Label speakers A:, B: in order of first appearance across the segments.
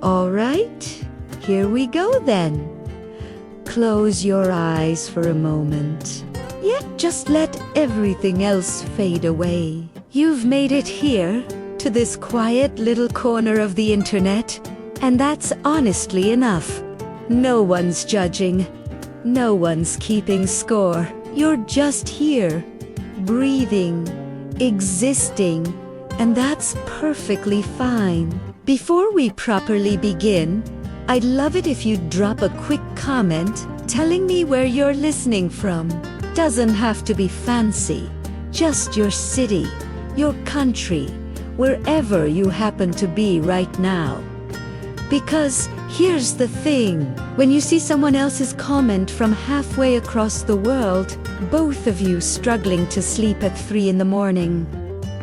A: All right, here we go then. Close your eyes for a moment. Yeah, just let everything else fade away. You've made it here, to this quiet little corner of the internet, and that's honestly enough. No one's judging. No one's keeping score. You're just here, breathing, existing, and that's perfectly fine. Before we properly begin, I'd love it if you'd drop a quick comment telling me where you're listening from. Doesn't have to be fancy, just your city, your country, wherever you happen to be right now. Because here's the thing, when you see someone else's comment from halfway across the world, both of you struggling to sleep at 3 in the morning,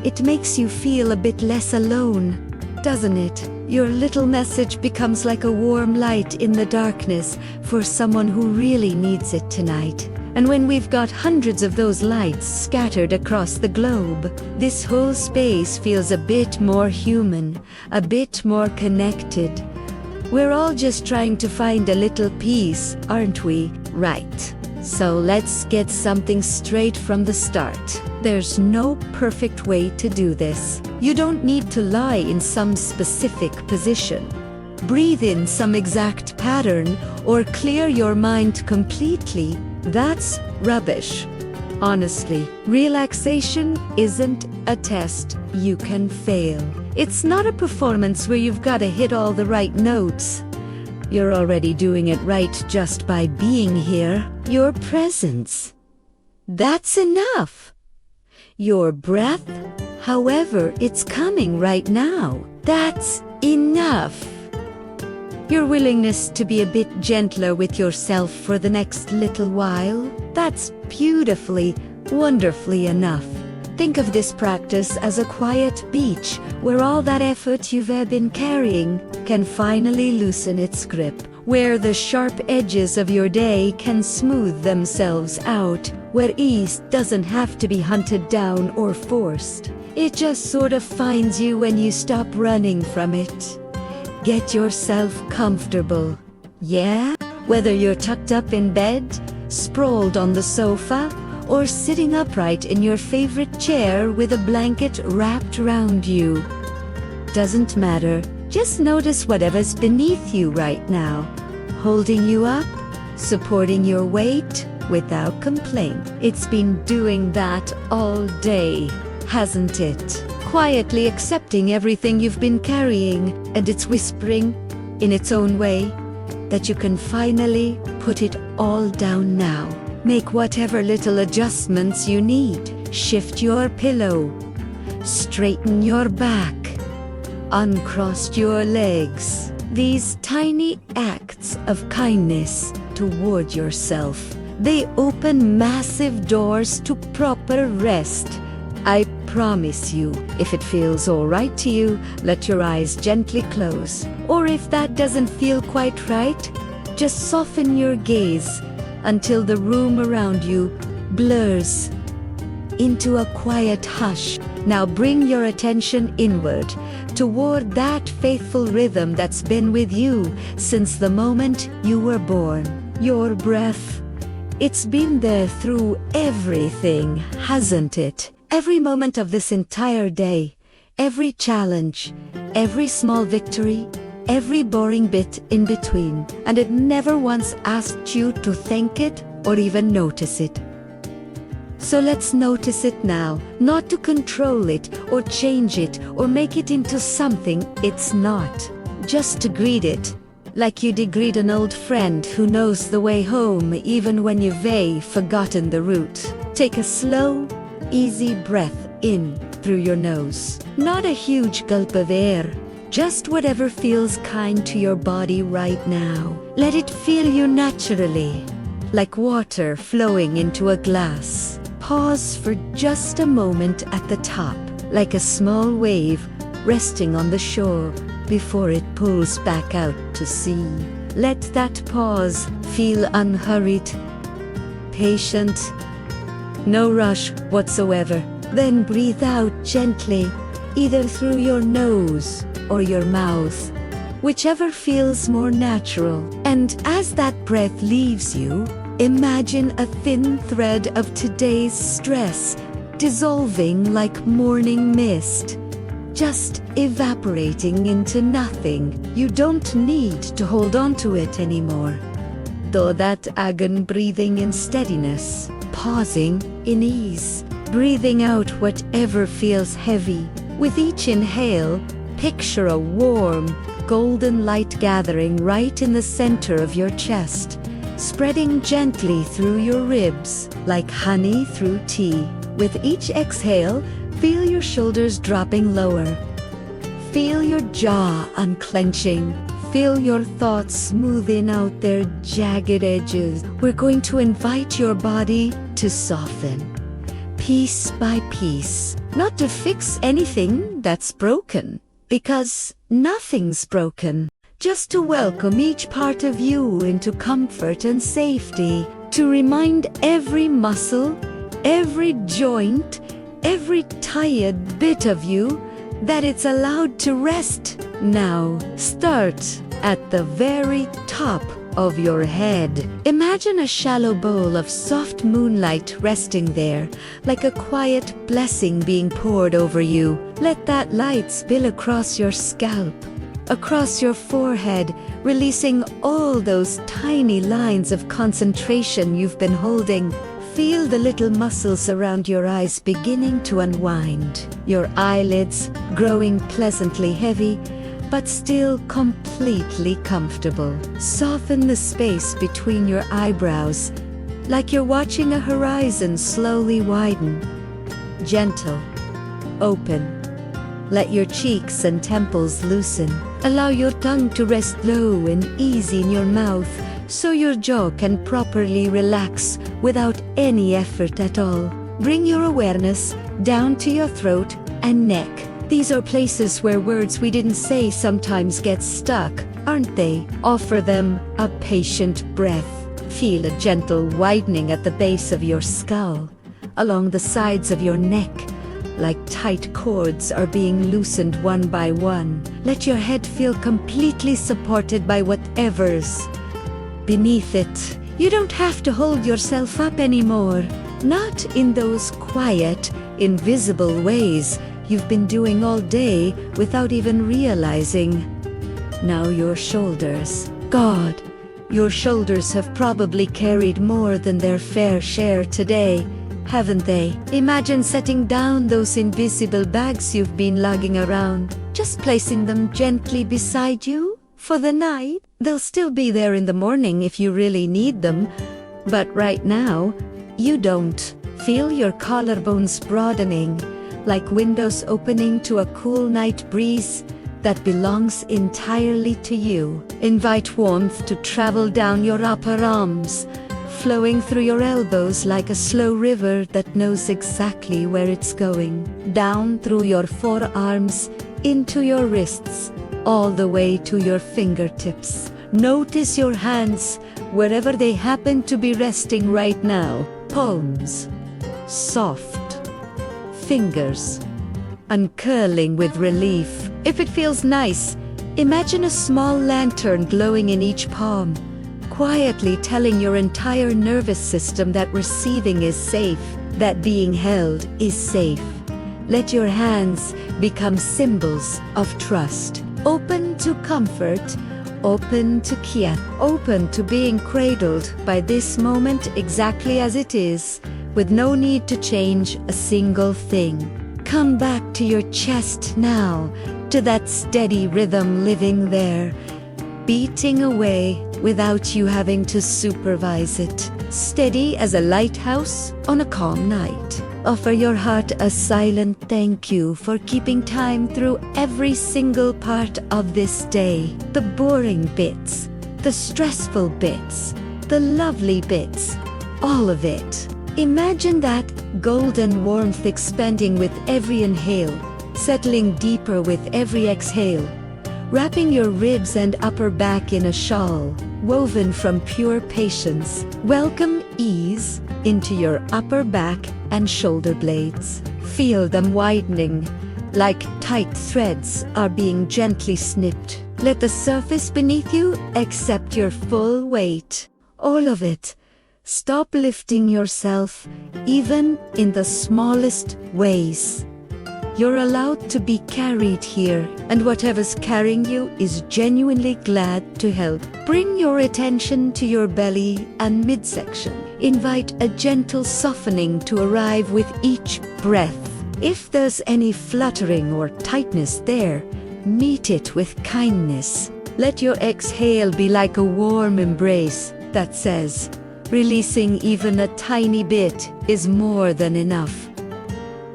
A: it makes you feel a bit less alone, doesn't it? Your little message becomes like a warm light in the darkness for someone who really needs it tonight. And when we've got hundreds of those lights scattered across the globe, this whole space feels a bit more human, a bit more connected. We're all just trying to find a little peace, aren't we? Right. So let's get something straight from the start. There's no perfect way to do this. You don't need to lie in some specific position, breathe in some exact pattern, or clear your mind completely. That's rubbish. Honestly, relaxation isn't a test you can fail. It's not a performance where you've got to hit all the right notes. You're already doing it right just by being here. Your presence. That's enough. Your breath, however it's coming right now, that's enough. Your willingness to be a bit gentler with yourself for the next little while, that's beautifully, wonderfully enough. Think of this practice as a quiet beach where all that effort you've been carrying can finally loosen its grip, where the sharp edges of your day can smooth themselves out, where ease doesn't have to be hunted down or forced. It just sort of finds you when you stop running from it. Get yourself comfortable. Yeah? Whether you're tucked up in bed, sprawled on the sofa, or sitting upright in your favorite chair with a blanket wrapped around you. Doesn't matter. Just notice whatever's beneath you right now, holding you up, supporting your weight without complaint. It's been doing that all day, hasn't it? Quietly accepting everything you've been carrying, and it's whispering, in its own way, that you can finally put it all down now. Make whatever little adjustments you need. Shift your pillow. Straighten your back. Uncross your legs. These tiny acts of kindness toward yourself, they open massive doors to proper rest. I promise you, if it feels all right to you, let your eyes gently close. Or if that doesn't feel quite right, just soften your gaze until the room around you blurs into a quiet hush. Now bring your attention inward, toward that faithful rhythm that's been with you since the moment you were born. Your breath. It's been there through everything, hasn't it? Every moment of this entire day, every challenge, every small victory, every boring bit in between, and it never once asked you to thank it or even notice it. So let's notice it now, not to control it or change it or make it into something it's not. Just to greet it, like you'd greet an old friend who knows the way home even when you've forgotten the route. Take a slow, easy breath in through your nose. Not a huge gulp of air. Just whatever feels kind to your body right now. Let it feel you naturally, like water flowing into a glass. Pause for just a moment at the top, like a small wave resting on the shore before it pulls back out to sea. Let that pause feel unhurried, patient, No rush whatsoever. Then breathe out gently, either through your nose or your mouth, whichever feels more natural. And as that breath leaves you, imagine a thin thread of today's stress dissolving like morning mist, just evaporating into nothing. You don't need to hold on to it anymore. Though that agon breathing in steadiness, pausing in ease, breathing out whatever feels heavy. With each inhale, picture a warm, golden light gathering right in the center of your chest, spreading gently through your ribs, like honey through tea. With each exhale, feel your shoulders dropping lower. Feel your jaw unclenching. Feel your thoughts smoothing out their jagged edges. We're going to invite your body to soften, piece by piece, not to fix anything that's broken, because nothing's broken. Just to welcome each part of you into comfort and safety, to remind every muscle, every joint, every tired bit of you that it's allowed to rest now. Start at the very top of your head. Imagine a shallow bowl of soft moonlight resting there, like a quiet blessing being poured over you. Let that light spill across your scalp, across your forehead, releasing all those tiny lines of concentration you've been holding. Feel the little muscles around your eyes beginning to unwind, your eyelids growing pleasantly heavy, but still completely comfortable. Soften the space between your eyebrows, like you're watching a horizon slowly widen. Gentle, open. Let your cheeks and temples loosen. Allow your tongue to rest low and easy in your mouth, so your jaw can properly relax without any effort at all. Bring your awareness down to your throat and neck. These are places where words we didn't say sometimes get stuck, aren't they? Offer them a patient breath. Feel a gentle widening at the base of your skull, along the sides of your neck, like tight cords are being loosened one by one. Let your head feel completely supported by whatever's beneath it. You don't have to hold yourself up anymore. Not in those quiet, invisible ways you've been doing all day without even realizing. Now your shoulders. God, your shoulders have probably carried more than their fair share today, haven't they? Imagine setting down those invisible bags you've been lugging around, just placing them gently beside you for the night. They'll still be there in the morning if you really need them, but right now, you don't. Feel your collarbones broadening, like windows opening to a cool night breeze that belongs entirely to you. Invite warmth to travel down your upper arms, flowing through your elbows like a slow river that knows exactly where it's going. Down through your forearms, into your wrists, all the way to your fingertips. Notice your hands wherever they happen to be resting right now. Palms, soft. Fingers, uncurling with relief. If it feels nice, imagine a small lantern glowing in each palm, quietly telling your entire nervous system that receiving is safe, that being held is safe. Let your hands become symbols of trust, open to comfort, open to quiet, open to being cradled by this moment exactly as it is, with no need to change a single thing. Come back to your chest now, to that steady rhythm living there, beating away without you having to supervise it. Steady as a lighthouse on a calm night. Offer your heart a silent thank you for keeping time through every single part of this day. The boring bits, the stressful bits, the lovely bits, all of it. Imagine that golden warmth expanding with every inhale, settling deeper with every exhale, wrapping your ribs and upper back in a shawl, woven from pure patience. Welcome ease, into your upper back and shoulder blades. Feel them widening, like tight threads are being gently snipped. Let the surface beneath you accept your full weight. All of it. Stop lifting yourself, even in the smallest ways. You're allowed to be carried here, and whatever's carrying you is genuinely glad to help. Bring your attention to your belly and midsection. Invite a gentle softening to arrive with each breath. If there's any fluttering or tightness there, meet it with kindness. Let your exhale be like a warm embrace that says, releasing even a tiny bit is more than enough.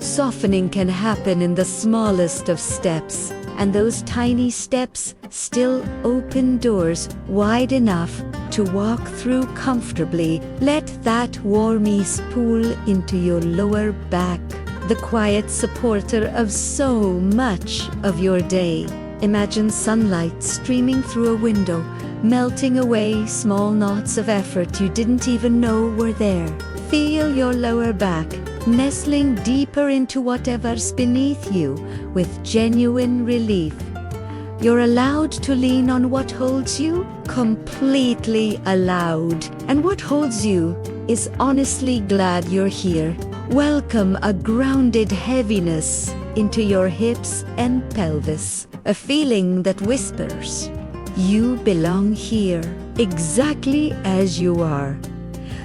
A: Softening can happen in the smallest of steps, and those tiny steps still open doors wide enough to walk through comfortably. Let that warm ease pool into your lower back, the quiet supporter of so much of your day. Imagine sunlight streaming through a window, melting away small knots of effort you didn't even know were there. Feel your lower back nestling deeper into whatever's beneath you with genuine relief. You're allowed to lean on what holds you, completely allowed. And what holds you is honestly glad you're here. Welcome a grounded heaviness into your hips and pelvis, a feeling that whispers, you belong here, exactly as you are.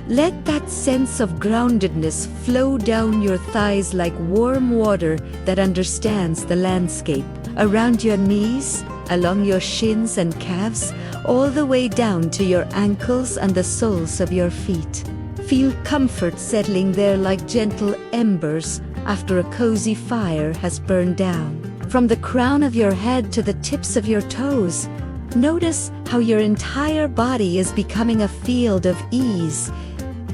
A: Let that sense of groundedness flow down your thighs like warm water that understands the landscape, around your knees, along your shins and calves, all the way down to your ankles and the soles of your feet. Feel comfort settling there like gentle embers after a cozy fire has burned down. From the crown of your head to the tips of your toes, notice how your entire body is becoming a field of ease.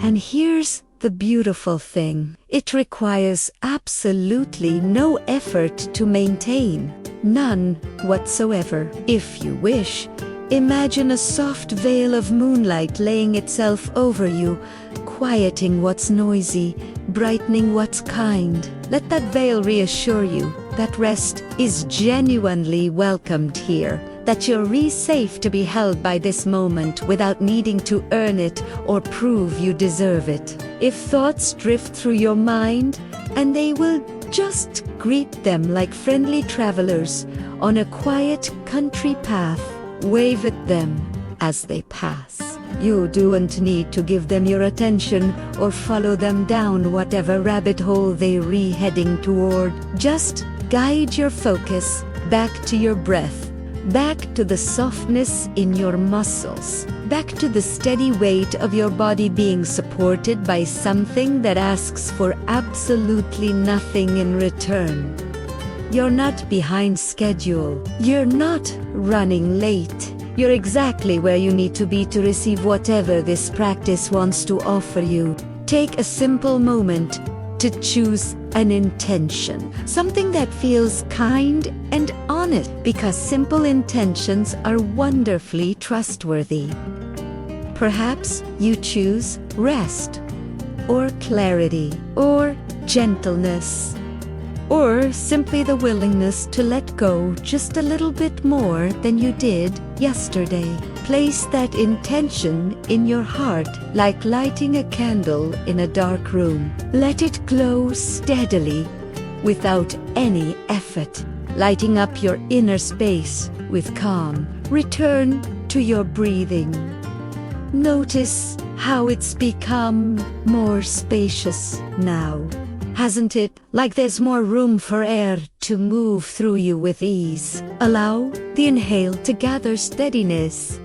A: And here's the beautiful thing. It requires absolutely no effort to maintain. None whatsoever. If you wish, imagine a soft veil of moonlight laying itself over you, quieting what's noisy, brightening what's kind. Let that veil reassure you that rest is genuinely welcomed here, that you're safe to be held by this moment without needing to earn it or prove you deserve it. If thoughts drift through your mind, and they will just greet them like friendly travelers on a quiet country path, wave at them as they pass. You don't need to give them your attention or follow them down whatever rabbit hole they're heading toward. Just guide your focus back to your breath, back to the softness in your muscles, back to the steady weight of your body being supported by something that asks for absolutely nothing in return. You're not behind schedule. You're not running late. You're exactly where you need to be to receive whatever this practice wants to offer you. Take a simple moment to choose an intention, something that feels kind and honest, because simple intentions are wonderfully trustworthy. Perhaps you choose rest, or clarity, or gentleness, or simply the willingness to let go just a little bit more than you did yesterday. Place that intention in your heart like lighting a candle in a dark room. Let it glow steadily without any effort, lighting up your inner space with calm. Return to your breathing. Notice how it's become more spacious now. Hasn't it? Like there's more room for air to move through you with ease. Allow the inhale to gather steadiness.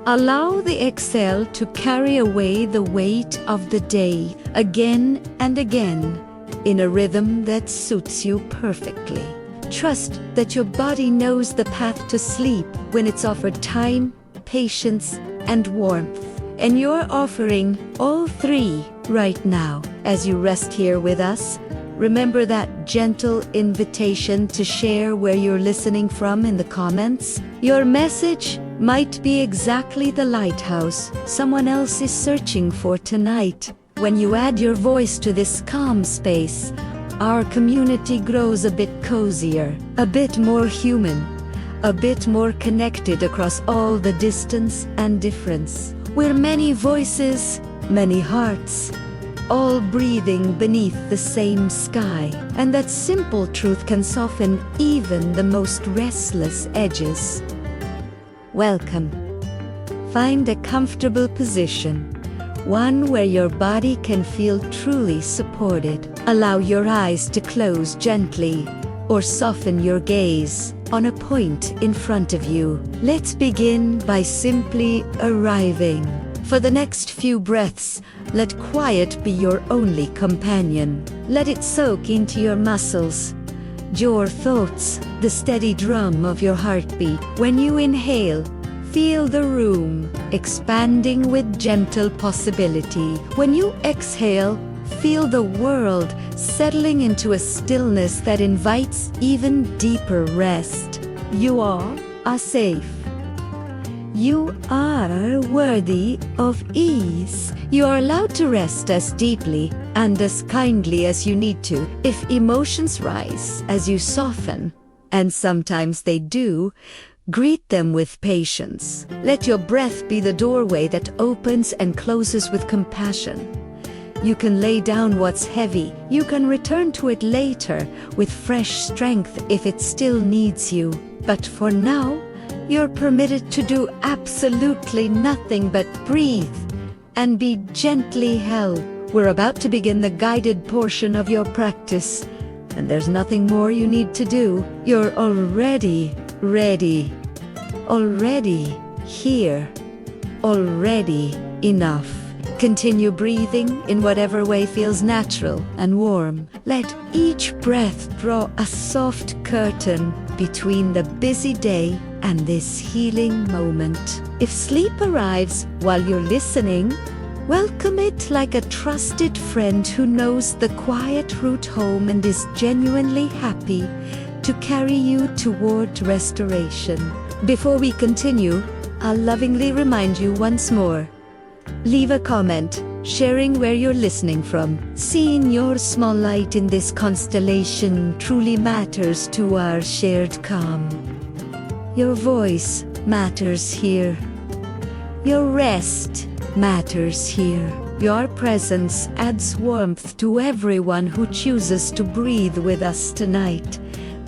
A: Allow the exhale to carry away the weight of the day again and again in a rhythm that suits you perfectly. Trust that your body knows the path to sleep when it's offered time, patience, and warmth. And you're offering all three right now. As you rest here with us, remember that gentle invitation to share where you're listening from in the comments. Your message might be exactly the lighthouse someone else is searching for tonight. When you add your voice to this calm space, our community grows a bit cozier, a bit more human, a bit more connected across all the distance and difference. We're many voices, many hearts, all breathing beneath the same sky. And that simple truth can soften even the most restless edges. Welcome. Find a comfortable position, one where your body can feel truly supported. Allow your eyes to close gently, or soften your gaze on a point in front of you. Let's begin by simply arriving. For the next few breaths, let quiet be your only companion. Let it soak into your muscles, your thoughts, the steady drum of your heartbeat. When you inhale, feel the room expanding with gentle possibility. When you exhale, feel the world settling into a stillness that invites even deeper rest. You are safe. You are worthy of ease. You are allowed to rest as deeply and as kindly as you need to. If emotions rise as you soften, and sometimes they do, greet them with patience. Let your breath be the doorway that opens and closes with compassion. You can lay down what's heavy. You can return to it later with fresh strength if it still needs you. But for now, you're permitted to do absolutely nothing but breathe and be gently held. We're about to begin the guided portion of your practice, and there's nothing more you need to do. You're already ready, already here, already enough. Continue breathing in whatever way feels natural and warm. Let each breath draw a soft curtain between the busy day and this healing moment. If sleep arrives while you're listening, welcome it like a trusted friend who knows the quiet route home and is genuinely happy to carry you toward restoration. Before we continue, I'll lovingly remind you once more. Leave a comment, sharing where you're listening from. Seeing your small light in this constellation truly matters to our shared calm. Your voice matters here. Your rest matters here. Your presence adds warmth to everyone who chooses to breathe with us tonight.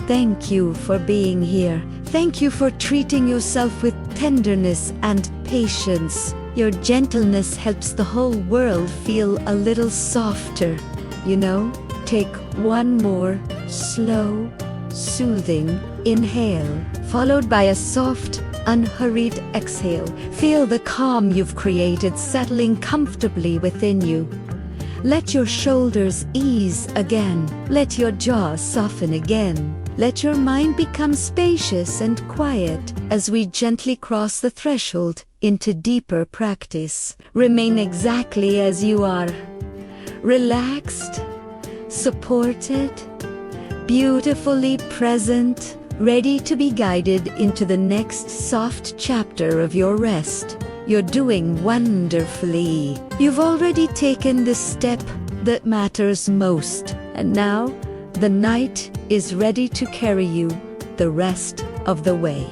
A: Thank you for being here. Thank you for treating yourself with tenderness and patience. Your gentleness helps the whole world feel a little softer. You know, take one more slow, soothing inhale, followed by a soft, unhurried exhale. Feel the calm you've created settling comfortably within you. Let your shoulders ease again. Let your jaw soften again. Let your mind become spacious and quiet as we gently cross the threshold into deeper practice. Remain exactly as you are. Relaxed, supported, beautifully present, ready to be guided into the next soft chapter of your rest. You're doing wonderfully. You've already taken the step that matters most, and now the night is ready to carry you the rest of the way.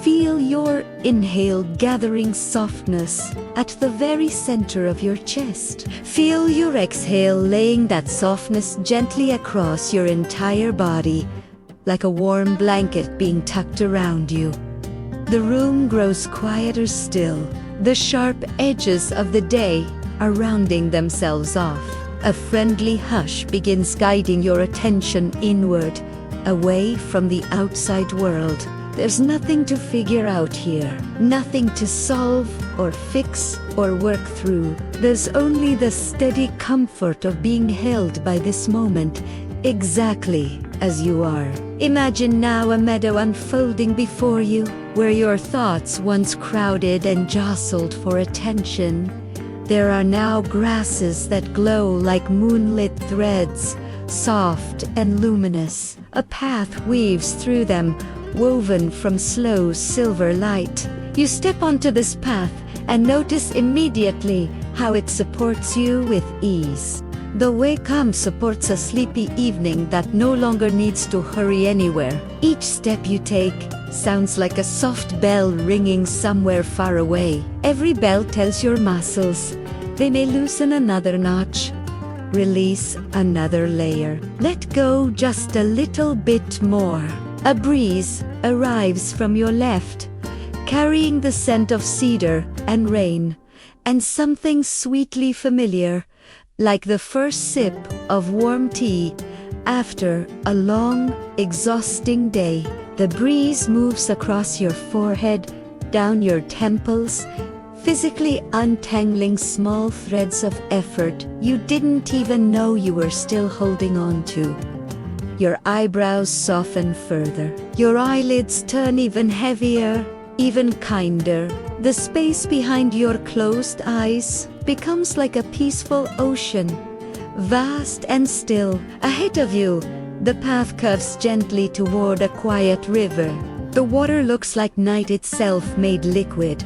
A: Feel your inhale gathering softness at the very center of your chest. Feel your exhale laying that softness gently across your entire body, like a warm blanket being tucked around you. The room grows quieter still. The sharp edges of the day are rounding themselves off. A friendly hush begins guiding your attention inward, away from the outside world. There's nothing to figure out here, nothing to solve or fix or work through. There's only the steady comfort of being held by this moment, exactly as you are. Imagine now a meadow unfolding before you, where your thoughts once crowded and jostled for attention. There are now grasses that glow like moonlit threads, soft and luminous. A path weaves through them, woven from slow silver light. You step onto this path and notice immediately how it supports you with ease. The way calm supports a sleepy evening that no longer needs to hurry anywhere. Each step you take sounds like a soft bell ringing somewhere far away. Every bell tells your muscles they may loosen another notch, release another layer, let go just a little bit more. A breeze arrives from your left, carrying the scent of cedar and rain, and something sweetly familiar, like the first sip of warm tea after a long, exhausting day. The breeze moves across your forehead, down your temples, physically untangling small threads of effort you didn't even know you were still holding on to. Your eyebrows soften further. Your eyelids turn even heavier, even kinder. The space behind your closed eyes becomes like a peaceful ocean, vast and still. Ahead of you, the path curves gently toward a quiet river. The water looks like night itself made liquid,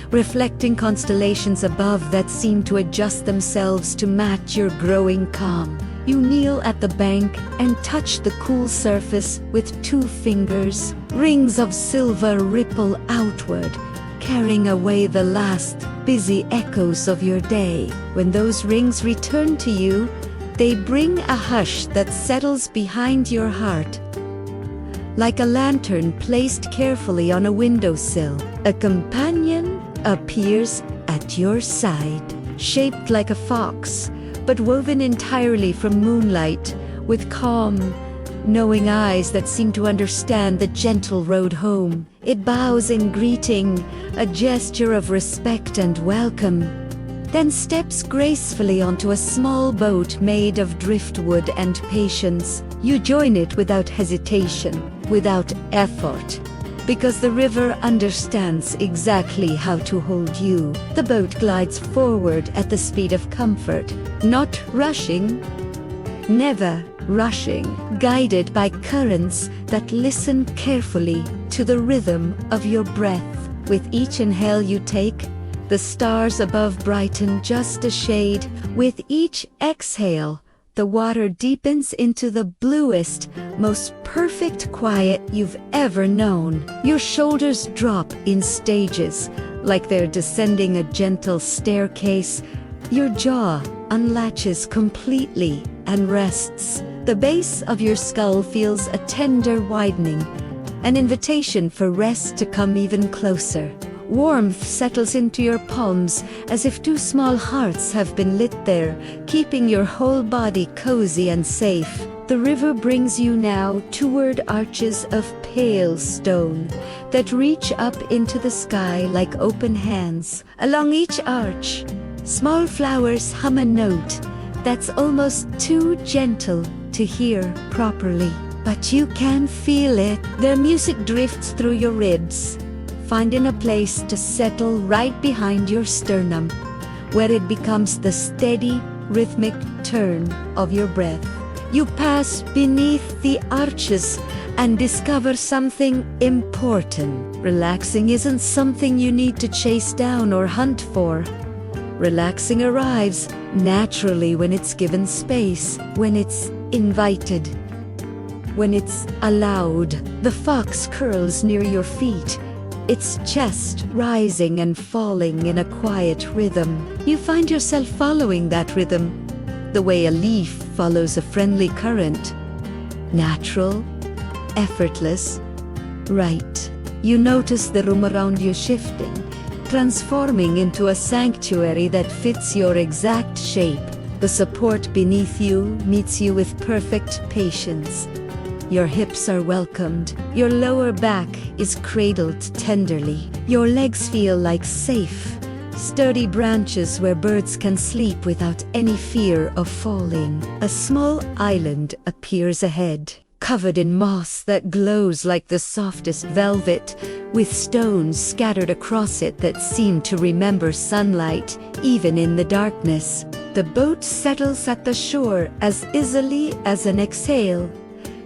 A: reflecting constellations above that seem to adjust themselves to match your growing calm. You kneel at the bank and touch the cool surface with 2 fingers. Rings of silver ripple outward, carrying away the last busy echoes of your day. When those rings return to you, they bring a hush that settles behind your heart. Like a lantern placed carefully on a windowsill, a companion appears at your side, shaped like a fox, but woven entirely from moonlight, with calm, knowing eyes that seem to understand the gentle road home. It bows in greeting, a gesture of respect and welcome, then steps gracefully onto a small boat made of driftwood and patience. You join it without hesitation, without effort, because the river understands exactly how to hold you. The boat glides forward at the speed of comfort, not rushing, never rushing, guided by currents that listen carefully to the rhythm of your breath. With each inhale you take, the stars above brighten just a shade. With each exhale, the water deepens into the bluest, most perfect quiet you've ever known. Your shoulders drop in stages, like they're descending a gentle staircase. Your jaw unlatches completely and rests. The base of your skull feels a tender widening, an invitation for rest to come even closer. Warmth settles into your palms as if 2 small hearts have been lit there, keeping your whole body cozy and safe. The river brings you now toward arches of pale stone that reach up into the sky like open hands. Along each arch, small flowers hum a note that's almost too gentle to hear properly, but you can feel it. Their music drifts through your ribs, finding a place to settle right behind your sternum, where it becomes the steady, rhythmic turn of your breath. You pass beneath the arches and discover something important. Relaxing isn't something you need to chase down or hunt for. Relaxing arrives naturally when it's given space, when it's invited, when it's allowed. The fox curls near your feet, its chest rising and falling in a quiet rhythm. You find yourself following that rhythm, the way a leaf follows a friendly current. Natural, effortless, right. You notice the room around you shifting, transforming into a sanctuary that fits your exact shape. The support beneath you meets you with perfect patience. Your hips are welcomed. Your lower back is cradled tenderly. Your legs feel like safe, sturdy branches where birds can sleep without any fear of falling. A small island appears ahead, covered in moss that glows like the softest velvet, with stones scattered across it that seem to remember sunlight, even in the darkness. The boat settles at the shore as easily as an exhale,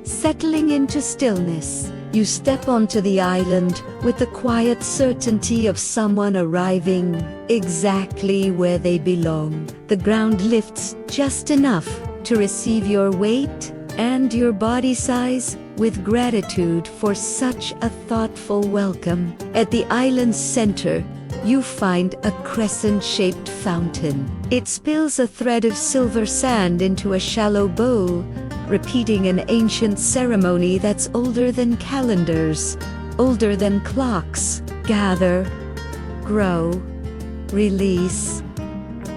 A: settling into stillness, You step onto the island with the quiet certainty of someone arriving exactly where they belong. The ground lifts just enough to receive your weight and your body size with gratitude for such a thoughtful welcome. At the island's center, you find a crescent-shaped fountain. It spills a thread of silver sand into a shallow bowl, repeating an ancient ceremony that's older than calendars, older than clocks. Gather, grow, release,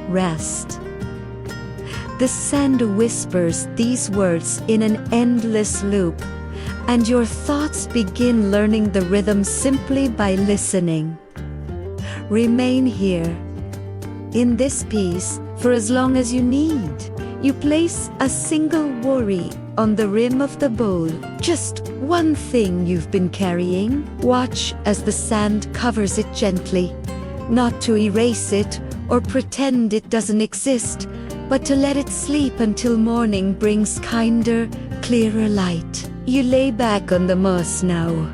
A: rest. The sand whispers these words in an endless loop, and your thoughts begin learning the rhythm simply by listening. Remain here, in this peace, for as long as you need. You place a single worry on the rim of the bowl, just one thing you've been carrying. Watch as the sand covers it gently, not to erase it or pretend it doesn't exist, but to let it sleep until morning brings kinder, clearer light. You lay back on the moss now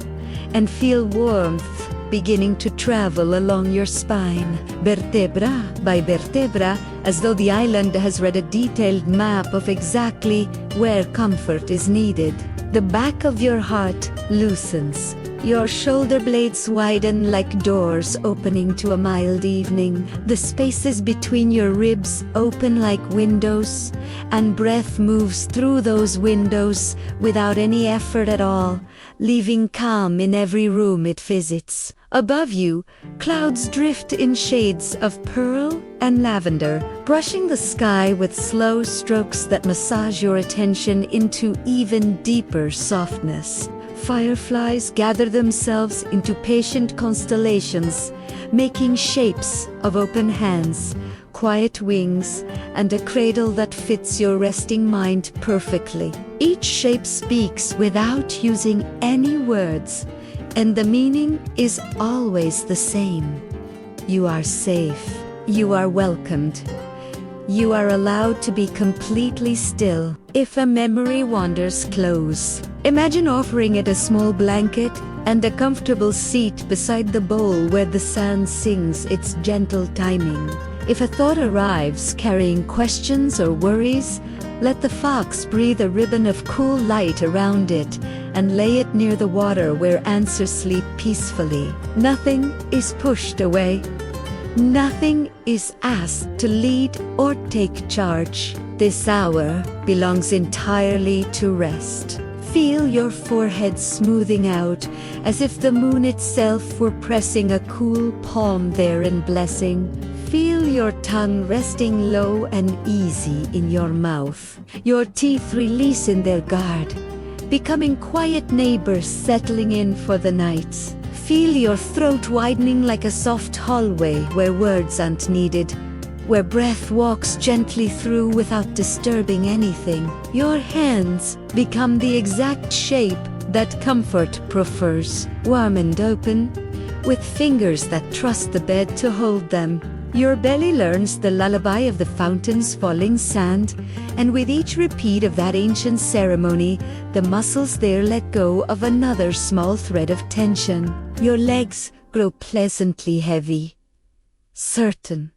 A: and feel warmth beginning to travel along your spine, vertebra by vertebra, as though the island has read a detailed map of exactly where comfort is needed. The back of your heart loosens. Your shoulder blades widen like doors opening to a mild evening. The spaces between your ribs open like windows, and breath moves through those windows without any effort at all, leaving calm in every room it visits. Above you, clouds drift in shades of pearl and lavender, brushing the sky with slow strokes that massage your attention into even deeper softness. Fireflies gather themselves into patient constellations, making shapes of open hands, quiet wings, and a cradle that fits your resting mind perfectly. Each shape speaks without using any words, and the meaning is always the same. You are safe. You are welcomed. You are allowed to be completely still. If a memory wanders close, imagine offering it a small blanket and a comfortable seat beside the bowl where the sand sings its gentle timing. If a thought arrives carrying questions or worries, let the fox breathe a ribbon of cool light around it and lay it near the water where answers sleep peacefully. Nothing is pushed away. Nothing is asked to lead or take charge. This hour belongs entirely to rest. Feel your forehead smoothing out as if the moon itself were pressing a cool palm there in blessing. Feel your tongue resting low and easy in your mouth. Your teeth release in their guard, becoming quiet neighbors settling in for the night. Feel your throat widening like a soft hallway where words aren't needed, where breath walks gently through without disturbing anything. Your hands become the exact shape that comfort prefers, warm and open, with fingers that trust the bed to hold them. Your belly learns the lullaby of the fountain's falling sand, and with each repeat of that ancient ceremony, the muscles there let go of another small thread of tension. Your legs grow pleasantly heavy, certain,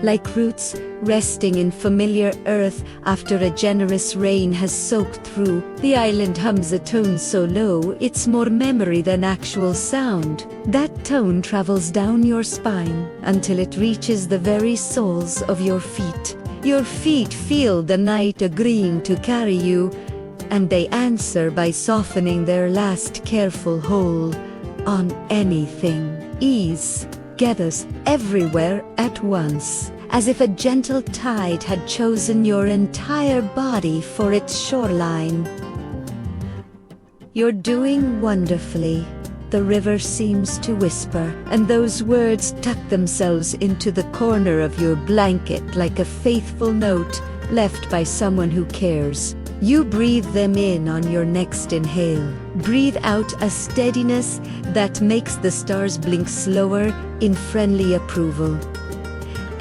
A: like roots resting in familiar earth after a generous rain has soaked through. The island hums a tone so low it's more memory than actual sound. That tone travels down your spine until it reaches the very soles of your feet. Your feet feel the night agreeing to carry you, and they answer by softening their last careful hold on anything. Ease gathers everywhere at once, as if a gentle tide had chosen your entire body for its shoreline. You're doing wonderfully, the river seems to whisper, and those words tuck themselves into the corner of your blanket like a faithful note left by someone who cares. You breathe them in on your next inhale. Breathe out a steadiness that makes the stars blink slower in friendly approval.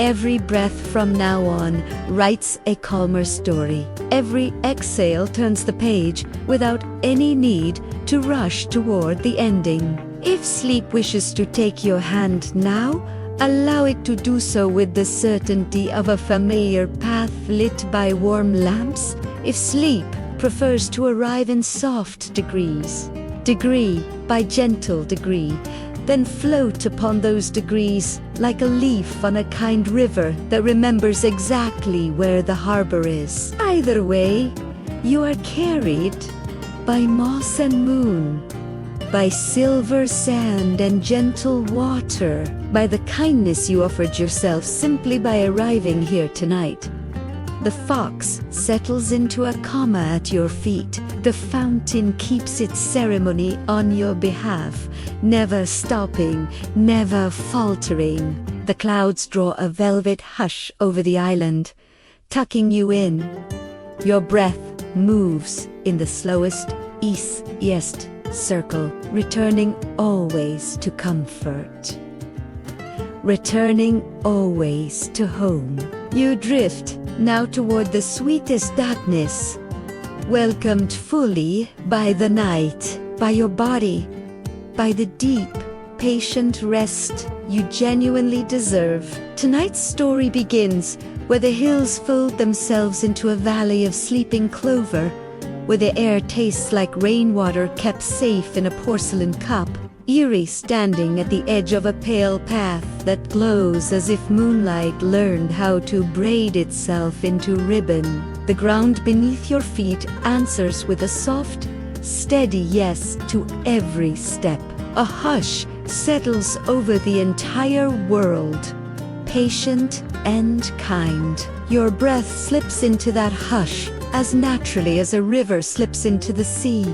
A: Every breath from now on writes a calmer story. Every exhale turns the page without any need to rush toward the ending. If sleep wishes to take your hand now, allow it to do so with the certainty of a familiar path lit by warm lamps. If sleep prefers to arrive in soft degrees, degree by gentle degree, then float upon those degrees like a leaf on a kind river that remembers exactly where the harbor is. Either way, you are carried by moss and moon, by silver sand and gentle water, by the kindness you offered yourself simply by arriving here tonight. The fox settles into a comma at your feet. The fountain keeps its ceremony on your behalf, never stopping, never faltering. The clouds draw a velvet hush over the island, tucking you in. Your breath moves in the slowest east circle, returning always to comfort, returning always to home. You drift now toward the sweetest darkness, welcomed fully by the night, by your body, by the deep, patient rest you genuinely deserve. Tonight's story begins where the hills fold themselves into a valley of sleeping clover, where the air tastes like rainwater kept safe in a porcelain cup, eerie standing at the edge of a pale path that glows as if moonlight learned how to braid itself into ribbon. The ground beneath your feet answers with a soft, steady yes to every step. A hush settles over the entire world, patient and kind. Your breath slips into that hush as naturally as a river slips into the sea,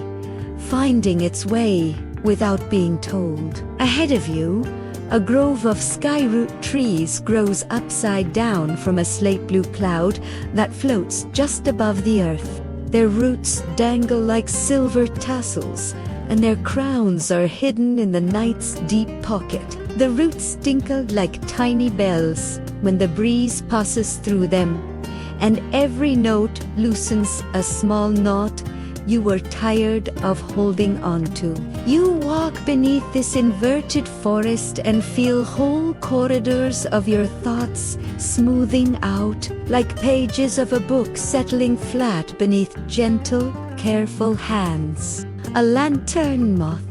A: finding its way without being told. Ahead of you, a grove of skyroot trees grows upside down from a slate blue cloud that floats just above the earth. Their roots dangle like silver tassels, and their crowns are hidden in the night's deep pocket. The roots tinkle like tiny bells when the breeze passes through them, and every note loosens a small knot you were tired of holding on to. You walk beneath this inverted forest and feel whole corridors of your thoughts smoothing out like pages of a book settling flat beneath gentle, careful hands. A lantern moth,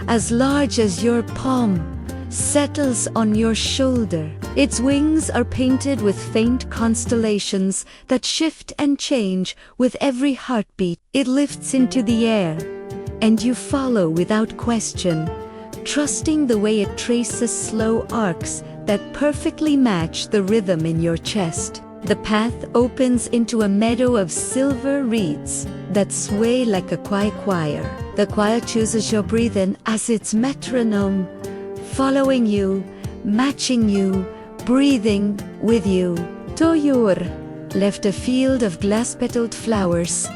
A: as large as your palm, settles on your shoulder. Its wings are painted with faint constellations that shift and change with every heartbeat. It lifts into the air, and you follow without question, trusting the way it traces slow arcs that perfectly match the rhythm in your chest. The path opens into a meadow of silver reeds that sway like a quiet choir. The choir chooses your breathing as its metronome, following you, matching you, breathing with you. Toyur, left a field of glass-petaled flowers,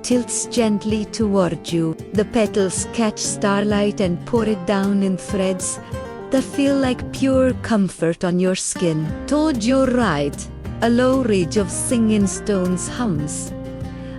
A: tilts gently toward you. The petals catch starlight and pour it down in threads that feel like pure comfort on your skin. Toward your right, a low ridge of singing stones hums,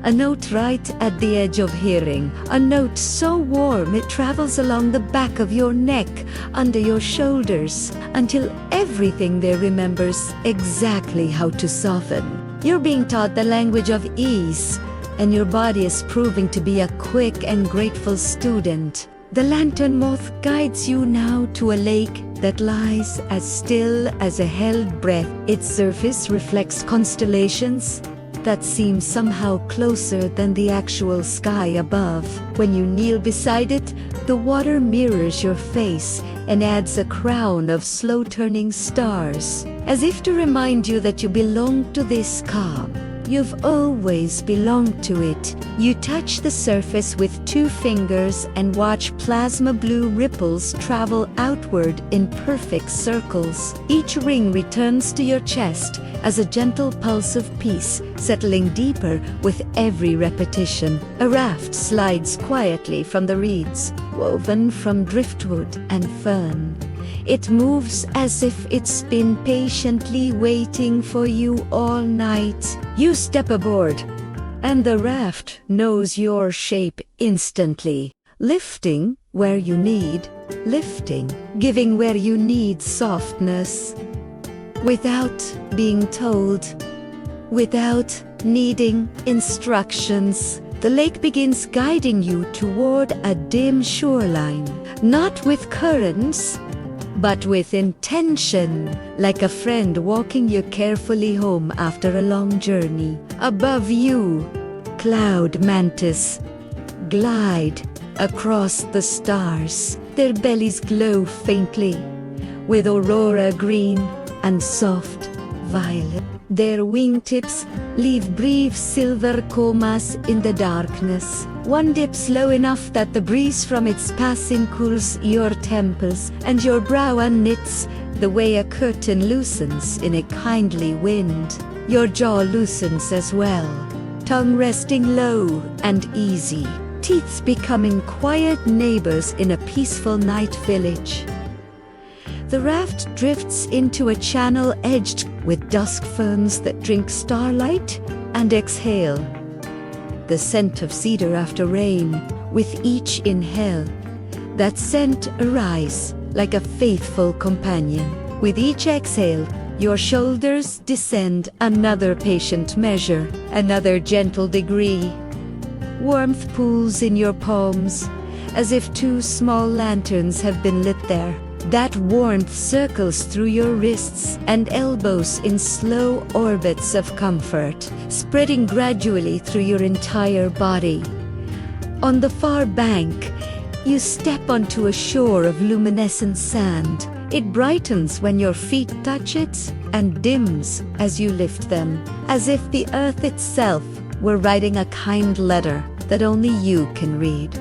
A: a note right at the edge of hearing, a note so warm it travels along the back of your neck, under your shoulders, until everything there remembers exactly how to soften. You're being taught the language of ease, and your body is proving to be a quick and grateful student. The lantern moth guides you now to a lake that lies as still as a held breath. Its surface reflects constellations that seem somehow closer than the actual sky above. When you kneel beside it, the water mirrors your face and adds a crown of slow-turning stars, as if to remind you that you belong to this calm. You've always belonged to it. You touch the surface with 2 fingers and watch plasma blue ripples travel outward in perfect circles. Each ring returns to your chest as a gentle pulse of peace, settling deeper with every repetition. A raft slides quietly from the reeds, woven from driftwood and fern. It moves as if it's been patiently waiting for you all night. You step aboard, and the raft knows your shape instantly. lifting where you need lifting, giving where you need softness, without being told, without needing instructions. The lake begins guiding you toward a dim shoreline, not with currents, but with intention, like a friend walking you carefully home after a long journey. Above you, cloud mantis glide across the stars. Their bellies glow faintly with aurora green and soft violet. Their wingtips leave brief silver comas in the darkness. One dips low enough that the breeze from its passing cools your temples, and your brow unknits the way a curtain loosens in a kindly wind. Your jaw loosens as well, tongue resting low and easy, teeth becoming quiet neighbors in a peaceful night village. The raft drifts into a channel edged with dusk ferns that drink starlight and exhale the scent of cedar after rain. With each inhale, that scent arises like a faithful companion. With each exhale, your shoulders descend another patient measure, another gentle degree. Warmth pools in your palms, as if two small lanterns have been lit there. That warmth circles through your wrists and elbows in slow orbits of comfort, spreading gradually through your entire body. On the far bank, you step onto a shore of luminescent sand. It brightens when your feet touch it and dims as you lift them, as if the earth itself were writing a kind letter that only you can read.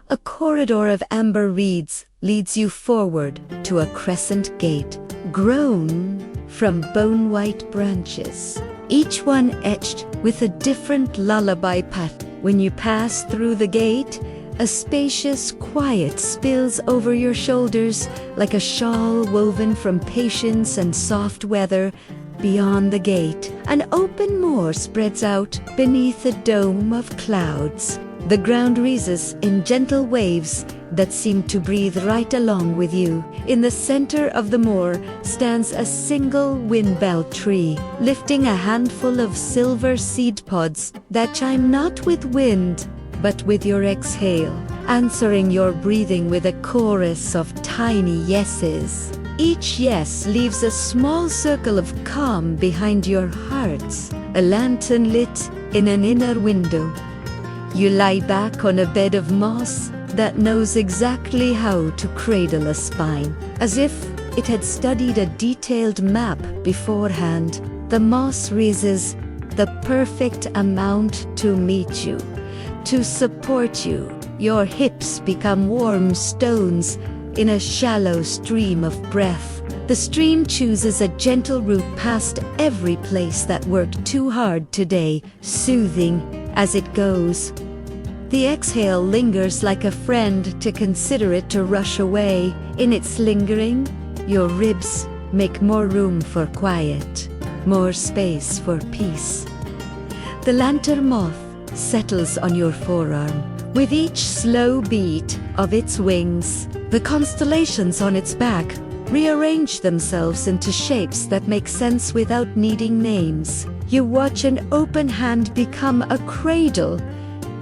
A: A corridor of amber reeds leads you forward to a crescent gate, grown from bone-white branches, each one etched with a different lullaby path. When you pass through the gate, a spacious quiet spills over your shoulders like a shawl woven from patience and soft weather. Beyond the gate, an open moor spreads out beneath a dome of clouds. The ground rises in gentle waves that seem to breathe right along with you. In the center of the moor stands a single windbell tree, lifting a handful of silver seed pods that chime not with wind, but with your exhale, answering your breathing with a chorus of tiny yeses. Each yes leaves a small circle of calm behind your hearts, a lantern lit in an inner window. You lie back on a bed of moss that knows exactly how to cradle a spine. As if it had studied a detailed map beforehand, the moss raises the perfect amount to meet you, to support you. Your hips become warm stones in a shallow stream of breath. The stream chooses a gentle route past every place that worked too hard today, soothing as it goes. The exhale lingers like a friend to consider it to rush away. In its lingering, your ribs make more room for quiet, more space for peace. The lantern moth settles on your forearm. With each slow beat of its wings, the constellations on its back rearrange themselves into shapes that make sense without needing names. You watch an open hand become a cradle,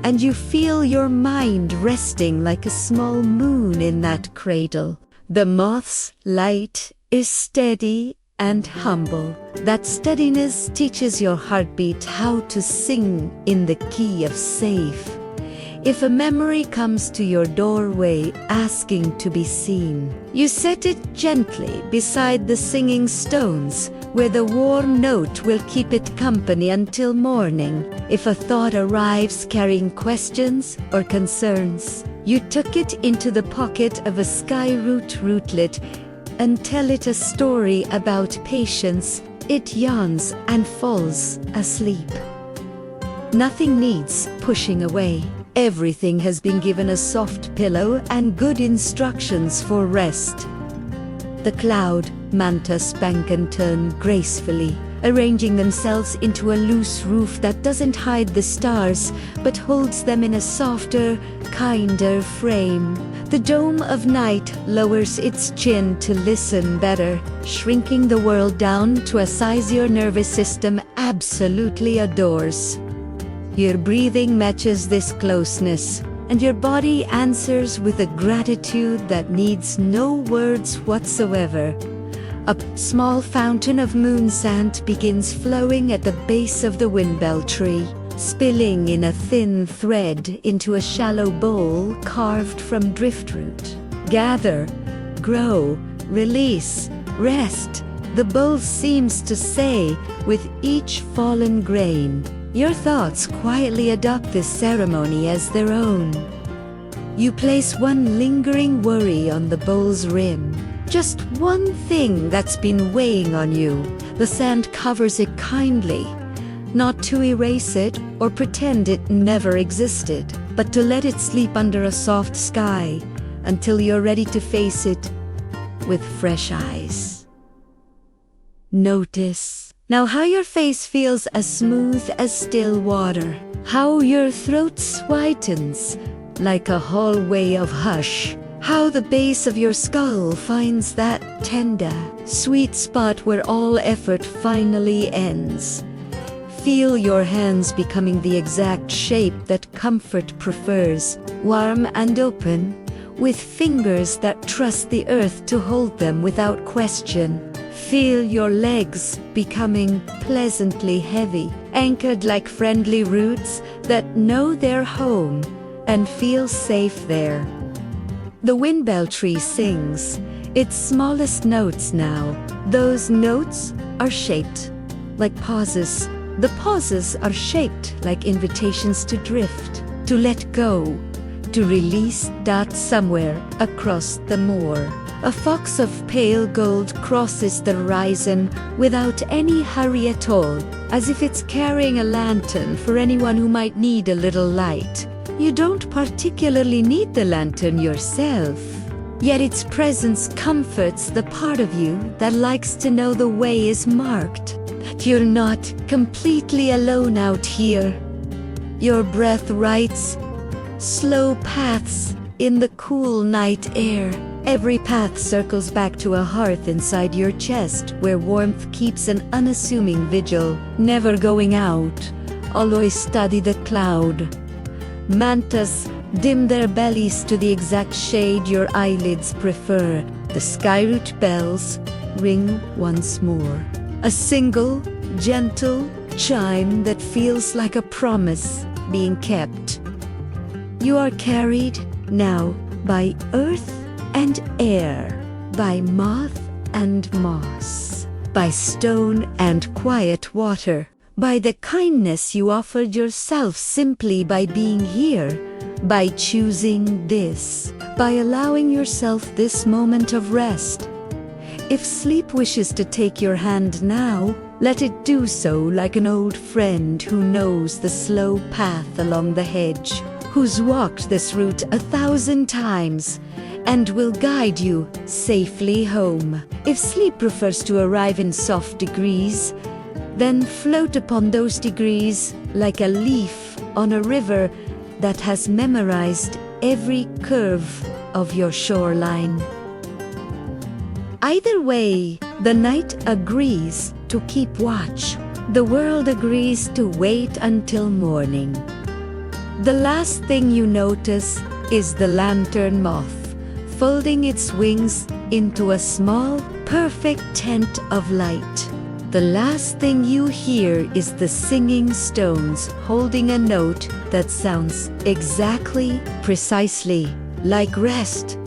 A: and you feel your mind resting like a small moon in that cradle. The moth's light is steady and humble. That steadiness teaches your heartbeat how to sing in the key of safe. If a memory comes to your doorway asking to be seen, you set it gently beside the singing stones, where the warm note will keep it company until morning. If a thought arrives carrying questions or concerns, you tuck it into the pocket of a skyroot rootlet and tell it a story about patience. It yawns and falls asleep. Nothing needs pushing away. Everything has been given a soft pillow and good instructions for rest. The cloud mantis spank and turn gracefully, arranging themselves into a loose roof that doesn't hide the stars, but holds them in a softer, kinder frame. The dome of night lowers its chin to listen better, shrinking the world down to a size your nervous system absolutely adores. Your breathing matches this closeness, and your body answers with a gratitude that needs no words whatsoever. A small fountain of moon sand begins flowing at the base of the windbell tree, spilling in a thin thread into a shallow bowl carved from driftwood. Gather, grow, release, rest, the bowl seems to say with each fallen grain. Your thoughts quietly adopt this ceremony as their own. You place one lingering worry on the bowl's rim. Just one thing that's been weighing on you. The sand covers it kindly, not to erase it or pretend it never existed, but to let it sleep under a soft sky until you're ready to face it with fresh eyes. Notice now how your face feels as smooth as still water, how your throat whitens like a hallway of hush, how the base of your skull finds that tender, sweet spot where all effort finally ends. Feel your hands becoming the exact shape that comfort prefers, warm and open, with fingers that trust the earth to hold them without question. Feel your legs becoming pleasantly heavy, anchored like friendly roots that know their home and feel safe there. The windbell tree sings its smallest notes now. Those notes are shaped like pauses. The pauses are shaped like invitations to drift, to let go, to release. Somewhere across the moor, a fox of pale gold crosses the horizon without any hurry at all, as if it's carrying a lantern for anyone who might need a little light. You don't particularly need the lantern yourself, yet its presence comforts the part of you that likes to know the way is marked, that you're not completely alone out here. Your breath writes slow paths in the cool night air. Every path circles back to a hearth inside your chest where warmth keeps an unassuming vigil, never going out. Always study the cloud. Mantas dim their bellies to the exact shade your eyelids prefer. The skyroot bells ring once more. A single, gentle chime that feels like a promise being kept. You are carried now by earth and air, by moth and moss, by stone and quiet water, by the kindness you offered yourself simply by being here, by choosing this, by allowing yourself this moment of rest. If sleep wishes to take your hand now, let it do so like an old friend who knows the slow path along the hedge, who's walked this route 1,000 times, and will guide you safely home. If sleep prefers to arrive in soft degrees, then float upon those degrees like a leaf on a river that has memorized every curve of your shoreline. Either way, the night agrees to keep watch. The world agrees to wait until morning. The last thing you notice is the lantern moth, folding its wings into a small, perfect tent of light. The last thing you hear is the singing stones holding a note that sounds exactly, precisely like rest.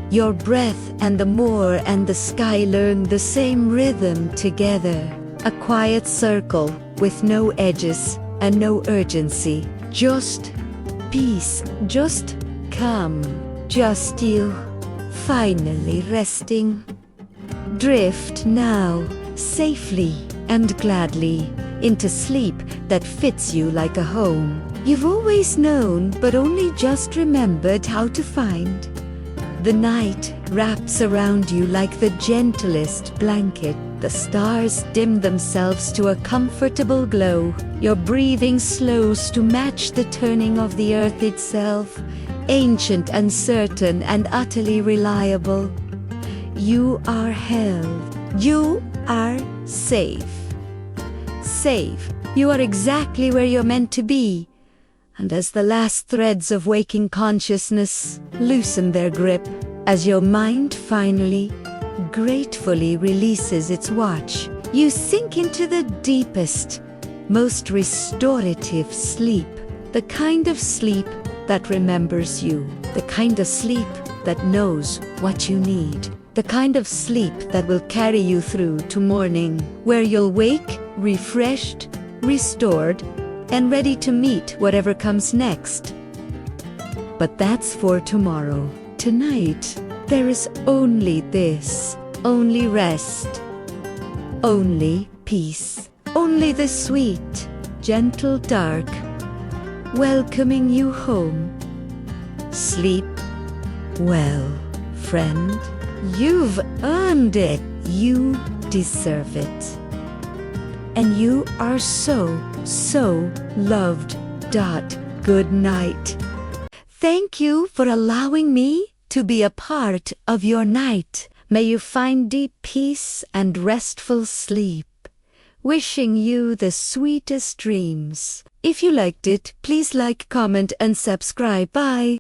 A: Your breath and the moor and the sky learn the same rhythm together. A quiet circle with no edges and no urgency. Just peace, just calm, just you, finally resting. Drift now, safely and gladly, into sleep that fits you like a home you've always known but only just remembered how to find. The night wraps around you like the gentlest blanket, The stars dim themselves to a comfortable glow. Your breathing slows to match the turning of the earth itself, ancient, uncertain, and utterly reliable. You are held. You are safe. Safe. You are exactly where you're meant to be. And as the last threads of waking consciousness loosen their grip, as your mind finally, gratefully releases its watch, you sink into the deepest, most restorative sleep. The kind of sleep that remembers you. The kind of sleep that knows what you need. The kind of sleep that will carry you through to morning, where you'll wake refreshed, restored, and ready to meet whatever comes next. But that's for tomorrow. Tonight, there is only this, only rest, only peace, only the sweet, gentle dark, welcoming you home. Sleep well, friend. You've earned it. You deserve it. And you are so loved. Good night. Thank you for allowing me to be a part of your night. May you find deep peace and restful sleep. Wishing you the sweetest dreams. If you liked it, please like, comment, and subscribe. Bye.